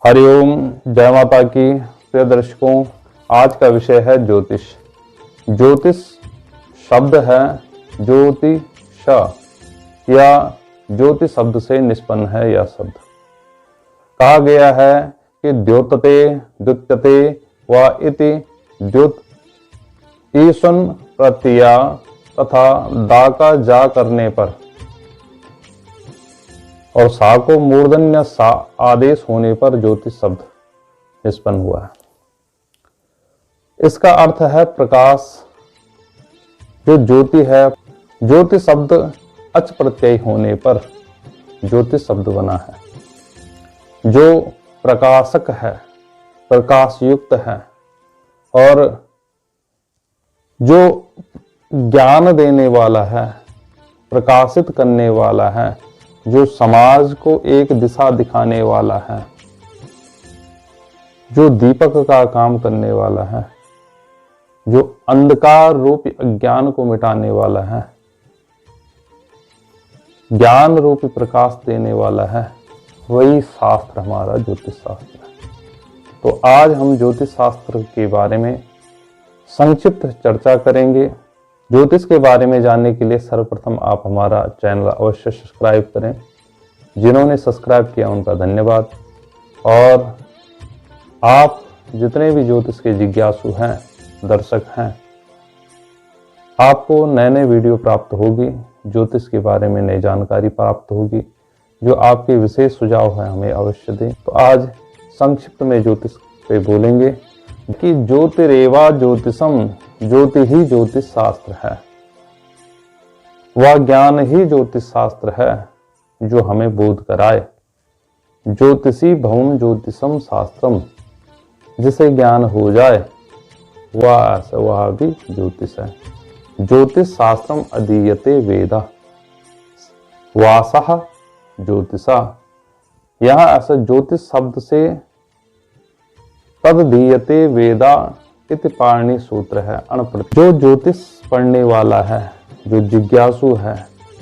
हरिओम, जय माता की। प्रिय दर्शकों, आज का विषय है ज्योतिष। ज्योतिष शब्द है ज्योतिष या ज्योति शब्द से निष्पन्न है। यह शब्द कहा गया है कि द्योतते द्युत्यते व इति द्युत ईशन प्रत्यया तथा दा का जा करने पर और सा को मूर्धन्य सा आदेश होने पर ज्योतिष शब्द निष्पन्न हुआ है। इसका अर्थ है प्रकाश। जो ज्योति है, ज्योति शब्द अच प्रत्यय होने पर ज्योतिष शब्द बना है। जो प्रकाशक है, प्रकाश युक्त है और जो ज्ञान देने वाला है, प्रकाशित करने वाला है, जो समाज को एक दिशा दिखाने वाला है, जो दीपक का काम करने वाला है, जो अंधकार रूपी अज्ञान को मिटाने वाला है, ज्ञान रूपी प्रकाश देने वाला है, वही शास्त्र हमारा ज्योतिष शास्त्र है। तो आज हम ज्योतिष शास्त्र के बारे में संक्षिप्त चर्चा करेंगे। ज्योतिष के बारे में जानने के लिए सर्वप्रथम आप हमारा चैनल अवश्य सब्सक्राइब करें। जिन्होंने सब्सक्राइब किया उनका धन्यवाद। और आप जितने भी ज्योतिष के जिज्ञासु हैं, दर्शक हैं, आपको नए नए वीडियो प्राप्त होगी, ज्योतिष के बारे में नई जानकारी प्राप्त होगी। जो आपके विशेष सुझाव है हमें अवश्य दें। तो आज संक्षिप्त में ज्योतिष पे बोलेंगे कि ज्योतिरेवा ज्योतिषम, ज्योति ही ज्योतिष शास्त्र है। वह ज्ञान ही ज्योतिष शास्त्र है जो हमें बोध कराए। ज्योतिषी भवम ज्योतिषम शास्त्रम, जिसे ज्ञान हो जाए वह भी ज्योतिष है। ज्योतिष शास्त्रम अधीयते वेदा वासः ज्योतिषा। यहाँ ऐसा ज्योतिष शब्द से तदधीयते वेदा इति पाणिनि सूत्र है। अणप्रत्यय। जो ज्योतिष पढ़ने वाला है, जो जिज्ञासु है,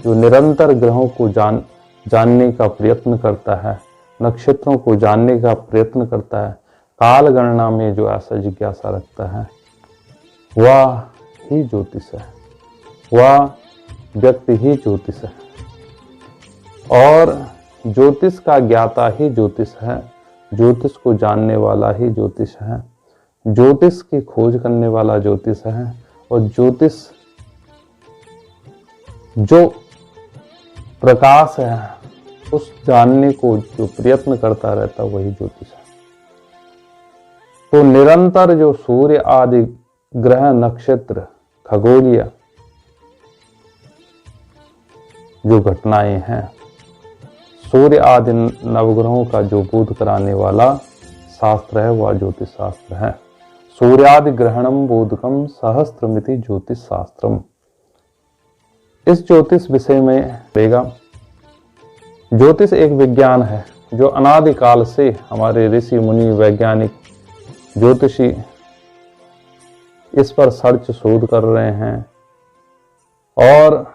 जो निरंतर ग्रहों को जानने का प्रयत्न करता है, नक्षत्रों को जानने का प्रयत्न करता है, काल गणना में जो ऐसा जिज्ञासा रखता है, वह ही ज्योतिष है। वह व्यक्ति ही ज्योतिष है और ज्योतिष का ज्ञाता ही ज्योतिष है। ज्योतिष को जानने वाला ही ज्योतिष है। ज्योतिष की खोज करने वाला ज्योतिष है और ज्योतिष जो प्रकाश है, उस जानने को जो प्रयत्न करता रहता वही ज्योतिष है। तो निरंतर जो सूर्य आदि ग्रह, नक्षत्र, खगोलीय जो घटनाएं हैं, सूर्य आदि नवग्रहों का जो बोध कराने वाला शास्त्र है वह ज्योतिष शास्त्र है। सूर्यादि ग्रहणम बोधकम सहस्त्रमिति ज्योतिष शास्त्रम। इस ज्योतिष विषय में रहेगा। ज्योतिष एक विज्ञान है जो अनादिकाल से हमारे ऋषि मुनि, वैज्ञानिक, ज्योतिषी इस पर सर्च शोध कर रहे हैं और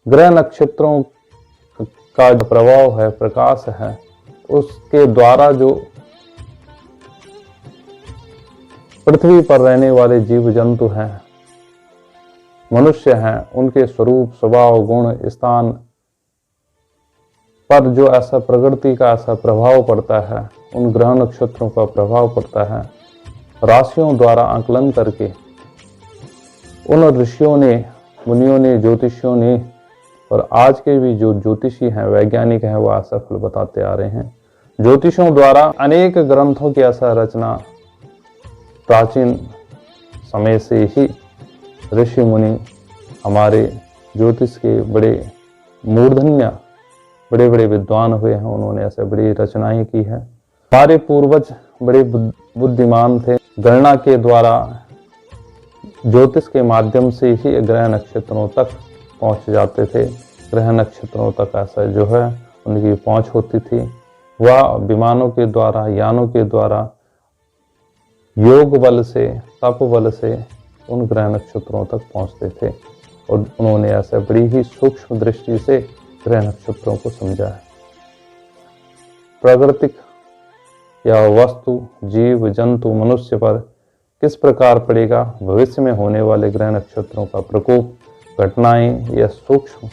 ग्रह नक्षत्रों का जो प्रभाव है, प्रकाश है, उसके द्वारा जो पृथ्वी पर रहने वाले जीव जंतु हैं, मनुष्य हैं, उनके स्वरूप, स्वभाव, गुण, स्थान पर जो ऐसा प्रकृति का ऐसा प्रभाव पड़ता है, उन ग्रह नक्षत्रों का प्रभाव पड़ता है, राशियों द्वारा आकलन करके उन ऋषियों ने, मुनियों ने, ज्योतिषियों ने और आज के भी जो ज्योतिषी हैं, वैज्ञानिक हैं, वह ऐसा फल बताते आ रहे हैं। ज्योतिषों द्वारा अनेक ग्रंथों की ऐसा रचना प्राचीन समय से ही ऋषि मुनि, हमारे ज्योतिष के बड़े मूर्धन्य, बड़े बड़े विद्वान हुए हैं, उन्होंने ऐसे बड़ी रचनाएं की है। हमारे पूर्वज बड़े बुद्धिमान थे। गणना के द्वारा, ज्योतिष के माध्यम से ही ग्रह नक्षत्रों तक पहुंच जाते थे। ग्रह नक्षत्रों तक ऐसा जो है उनकी पहुंच होती थी। वह विमानों के द्वारा, यानों के द्वारा, योग बल से, तप बल से उन ग्रह नक्षत्रों तक पहुंचते थे और उन्होंने ऐसे बड़ी ही सूक्ष्म दृष्टि से ग्रह नक्षत्रों को समझा है। प्राकृतिक या वस्तु, जीव, जंतु, मनुष्य पर किस प्रकार पड़ेगा, भविष्य में होने वाले ग्रह नक्षत्रों का प्रकोप, घटनाएं या सूक्ष्म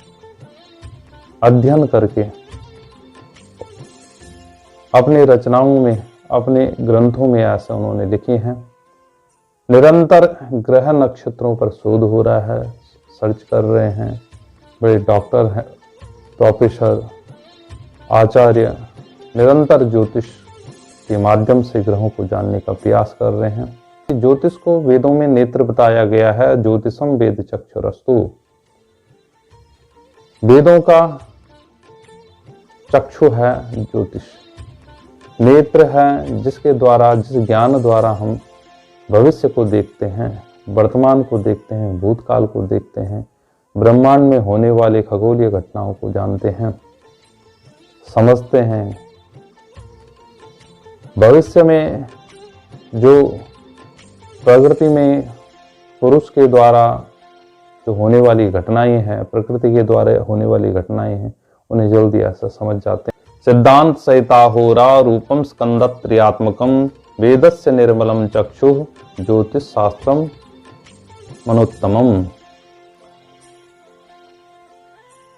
अध्ययन करके अपनी रचनाओं में, अपने ग्रंथों में ऐसा उन्होंने लिखे हैं। निरंतर ग्रह नक्षत्रों पर शोध हो रहा है, सर्च कर रहे हैं। बड़े डॉक्टर हैं, प्रोफेसर, आचार्य निरंतर ज्योतिष के माध्यम से ग्रहों को जानने का प्रयास कर रहे हैं। ज्योतिष को वेदों में नेत्र बताया गया है। ज्योतिषम वेद चक्षुरस्तु। वेदों का चक्षु है ज्योतिष, नेत्र है जिसके द्वारा, जिस ज्ञान द्वारा हम भविष्य को देखते हैं, वर्तमान को देखते हैं, भूतकाल को देखते हैं, ब्रह्मांड में होने वाले खगोलीय घटनाओं को जानते हैं, समझते हैं। भविष्य में जो प्रकृति में पुरुष के द्वारा जो होने वाली घटनाएं हैं, प्रकृति के द्वारा होने वाली घटनाएं हैं, उन्हें जल्दी ऐसा समझ जाते हैं। सिद्धांत सहिता होरा रूपम स्कंदत्रियात्मकम वेदस्य निर्मलम चक्षु ज्योतिष शास्त्रम मनोत्तमम।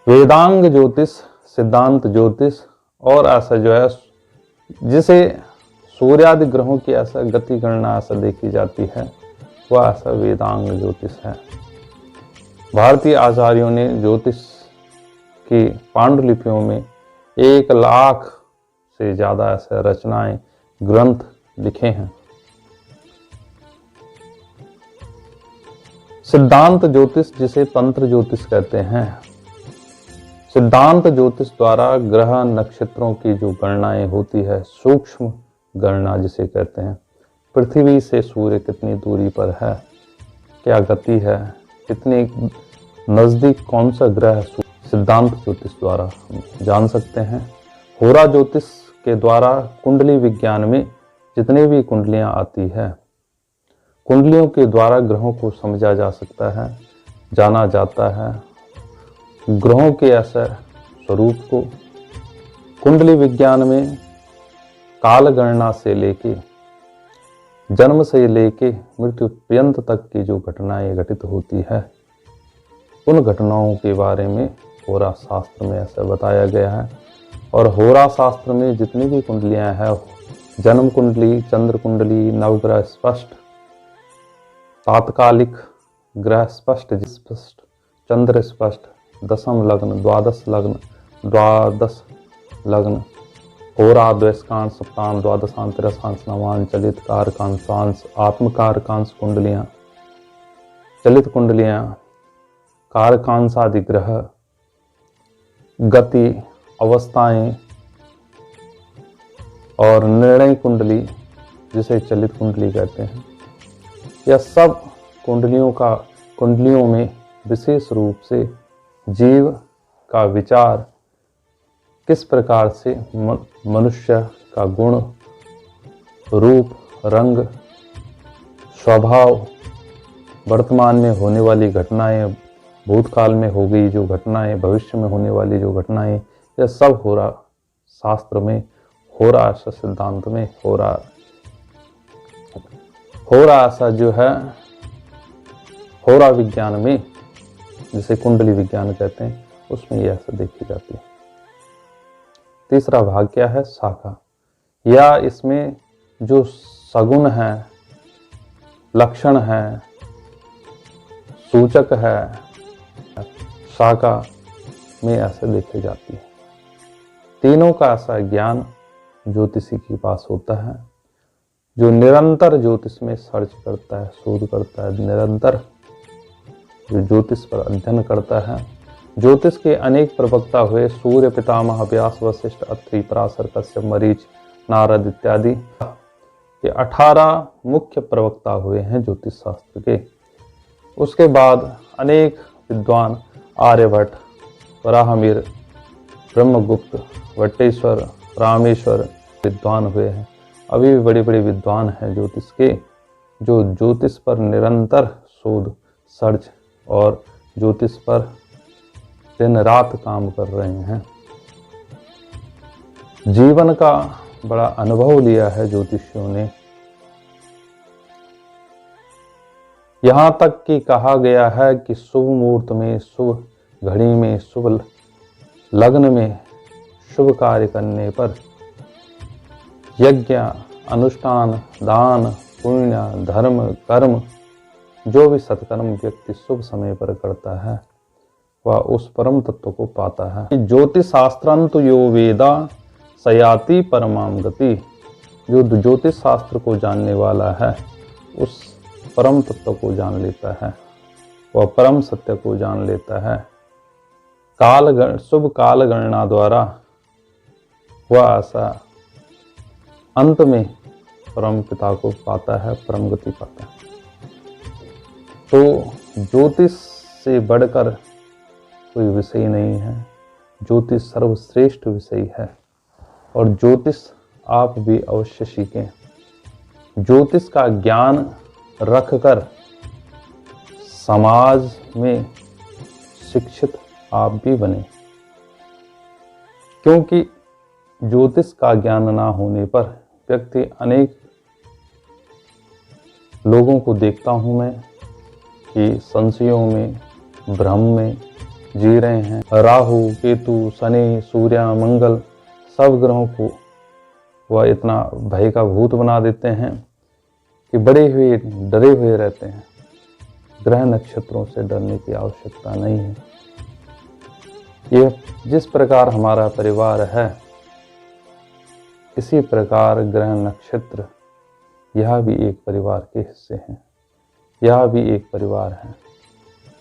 वेदांग ज्योतिष, सिद्धांत ज्योतिष और ऐसा जो है जिसे सूर्यादि ग्रहों की ऐसा गति गणना ऐसा देखी जाती है, वह ऐसा वेदांग ज्योतिष है। भारतीय आचार्यों ने ज्योतिष की पांडुलिपियों में 1 लाख से ज्यादा ऐसे रचनाएं, ग्रंथ लिखे हैं। सिद्धांत ज्योतिष, जिसे तंत्र ज्योतिष कहते हैं, सिद्धांत ज्योतिष द्वारा ग्रह नक्षत्रों की जो गणनाएं होती है, सूक्ष्म गणना जिसे कहते हैं, पृथ्वी से सूर्य कितनी दूरी पर है, क्या गति है, कितने नजदीक कौन सा ग्रह है, सिद्धांत ज्योतिष द्वारा हम जान सकते हैं। होरा ज्योतिष के द्वारा कुंडली विज्ञान में जितने भी कुंडलियां आती है, कुंडलियों के द्वारा ग्रहों को समझा जा सकता है, जाना जाता है। ग्रहों के ऐसे स्वरूप को कुंडली विज्ञान में काल गणना से लेके, जन्म से लेके मृत्यु पर्यंत तक की जो घटनाएं घटित होती है, उन घटनाओं के बारे में होरा शास्त्र में ऐसा बताया गया है। और होरा शास्त्र में जितनी भी कुंडलियां हैं, जन्म कुंडली, चंद्र कुंडली, नवग्रह स्पष्ट, तात्कालिक ग्रह स्पष्ट, चंद्र स्पष्ट, दशम लग्न, द्वादश लग्न, द्वादश लग्न, होरा, द्वैसकांश, सप्तांश, द्वादशांश, तिरसांश, नवांश, चलित कारकांश, आत्मकारकांश कुंडलियां, चलित कुंडलियां, कारकांशादि ग्रह, गति, अवस्थाएं और निर्णय कुंडली जिसे चलित कुंडली कहते हैं। यह सब कुंडलियों में विशेष रूप से जीव का विचार, किस प्रकार से मनुष्य का गुण, रूप, रंग, स्वभाव, वर्तमान में होने वाली घटनाएं, भूतकाल में हो गई जो घटनाएं, भविष्य में होने वाली जो घटनाएं, यह सब होरा शास्त्र में, होरा सिद्धांत में, होरा ऐसा जो है होरा विज्ञान में, जिसे कुंडली विज्ञान कहते हैं, उसमें यह ऐसा देखी जाती है। तीसरा भाग क्या है? शाखा, या इसमें जो सगुण है, लक्षण है, सूचक है, शाखा में ऐसे देखे जाती है। तीनों का ऐसा ज्ञान ज्योतिषी के पास होता है, जो निरंतर ज्योतिष में सर्च करता है, शोध करता है, निरंतर जो ज्योतिष पर अध्ययन करता है। ज्योतिष के अनेक प्रवक्ता हुए, सूर्य, पितामह, व्यास, वशिष्ठ, अत्रि, पराशर, कश्यप, मरीच, नारद इत्यादि। ये 18 मुख्य प्रवक्ता हुए हैं ज्योतिष शास्त्र के। उसके बाद अनेक विद्वान, आर्यभट्ट, वराहमिहिर, ब्रह्मगुप्त, वट्टेश्वर, रामेश्वर विद्वान हुए हैं। अभी भी बड़े बड़े विद्वान हैं ज्योतिष के, जो ज्योतिष पर निरंतर शोध, सर्च और ज्योतिष पर दिन रात काम कर रहे हैं। जीवन का बड़ा अनुभव लिया है ज्योतिषियों ने। यहाँ तक कि कहा गया है कि शुभ मुहूर्त में, शुभ घड़ी में, शुभ लग्न में शुभ कार्य करने पर यज्ञ, अनुष्ठान, दान, पुण्य, धर्म, कर्म, जो भी सत्कर्म व्यक्ति शुभ समय पर करता है वह उस परम तत्व को पाता है। ज्योतिष शास्त्रांत यो वेदा सयाति परमाम गति। जो ज्योतिष शास्त्र को जानने वाला है उस परम तत्व को जान लेता है, वह परम सत्य को जान लेता है। शुभ काल गणना द्वारा वह आशा अंत में परम पिता को पाता है, परम गति पाता है। तो ज्योतिष से बढ़कर कोई विषय नहीं है, ज्योतिष सर्वश्रेष्ठ विषय है और ज्योतिष आप भी अवश्य सीखें। ज्योतिष का ज्ञान रखकर समाज में शिक्षित आप भी बने, क्योंकि ज्योतिष का ज्ञान ना होने पर व्यक्ति अनेक लोगों को देखता हूं मैं कि संशयों में, भ्रम में जी रहे हैं। राहु, केतु, शनि, सूर्य, मंगल सब ग्रहों को वह इतना भय का भूत बना देते हैं कि डरे हुए रहते हैं। ग्रह नक्षत्रों से डरने की आवश्यकता नहीं है। ये जिस प्रकार हमारा परिवार है इसी प्रकार ग्रह नक्षत्र यह भी एक परिवार के हिस्से हैं, यह भी एक परिवार है।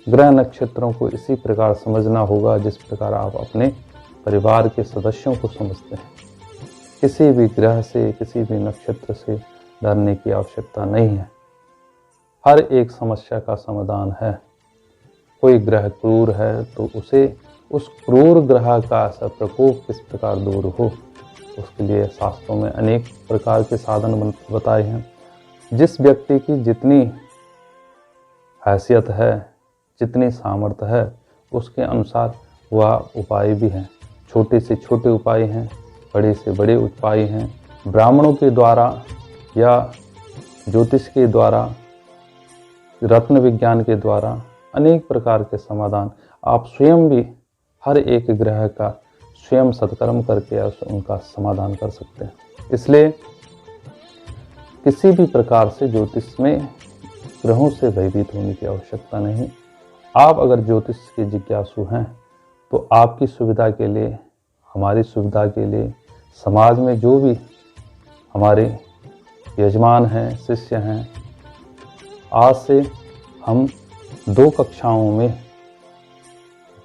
ग्रह नक्षत्रों को इसी प्रकार समझना होगा जिस प्रकार आप अपने परिवार के सदस्यों को समझते हैं। किसी भी ग्रह से, किसी भी नक्षत्र से डरने की आवश्यकता नहीं है। हर एक समस्या का समाधान है। कोई ग्रह क्रूर है तो उसे उस क्रूर ग्रह का प्रकोप किस प्रकार दूर हो, उसके लिए शास्त्रों में अनेक प्रकार के साधन बताए हैं। जिस व्यक्ति की जितनी हैसियत है, जितनी सामर्थ्य है, उसके अनुसार वह उपाय भी हैं। छोटे से छोटे उपाय हैं, बड़े से बड़े उपाय हैं। ब्राह्मणों के द्वारा या ज्योतिष के द्वारा, रत्न विज्ञान के द्वारा अनेक प्रकार के समाधान आप स्वयं भी हर एक ग्रह का स्वयं सत्कर्म करके उनका समाधान कर सकते हैं। इसलिए किसी भी प्रकार से ज्योतिष में ग्रहों से भयभीत होने की आवश्यकता नहीं। आप अगर ज्योतिष के जिज्ञासु हैं तो आपकी सुविधा के लिए, हमारी सुविधा के लिए, समाज में जो भी हमारे यजमान हैं, शिष्य हैं, आज से हम 2 कक्षाओं में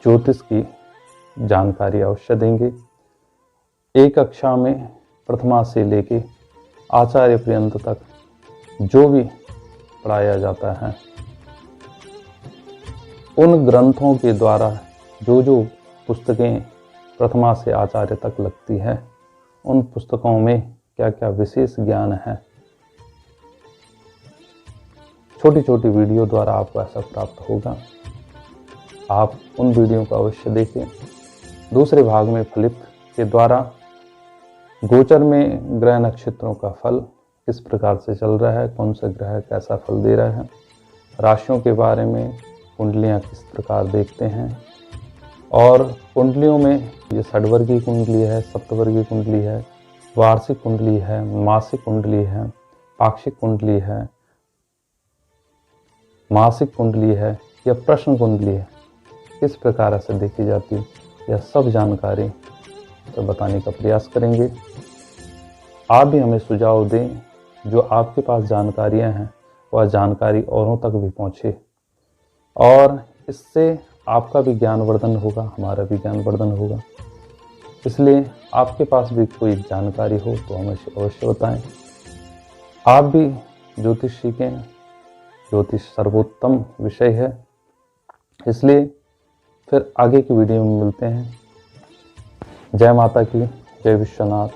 ज्योतिष की जानकारी अवश्य देंगे। एक कक्षा में प्रथमा से लेके आचार्य पर्यंत तक जो भी पढ़ाया जाता है, उन ग्रंथों के द्वारा जो पुस्तकें प्रथमा से आचार्य तक लगती है, उन पुस्तकों में क्या क्या विशेष ज्ञान है, छोटी छोटी वीडियो द्वारा आपको ऐसा प्राप्त होगा। आप उन वीडियो को अवश्य देखें। दूसरे भाग में फलित के द्वारा गोचर में ग्रह नक्षत्रों का फल किस प्रकार से चल रहा है, कौन सा ग्रह कैसा फल दे रहा है, राशियों के बारे में, कुंडलियां किस प्रकार देखते हैं, और कुंडलियों में ये षड्वर्गीय कुंडली है, सप्तवर्गीय कुंडली है, वार्षिक कुंडली है, मासिक कुंडली है, पाक्षिक कुंडली है, मासिक कुंडली है या प्रश्न कुंडली है, किस प्रकार से देखी जाती है, यह सब जानकारी तो बताने का प्रयास करेंगे। आप भी हमें सुझाव दें, जो आपके पास जानकारियां हैं वह जानकारी औरों तक भी पहुंचे और इससे आपका भी ज्ञानवर्धन होगा, हमारा भी ज्ञानवर्धन होगा। इसलिए आपके पास भी कोई जानकारी हो तो हमें अवश्य बताएं। आप भी ज्योतिष सीखें, ज्योतिष सर्वोत्तम विषय है। इसलिए फिर आगे की वीडियो में मिलते हैं। जय माता की, जय विश्वनाथ।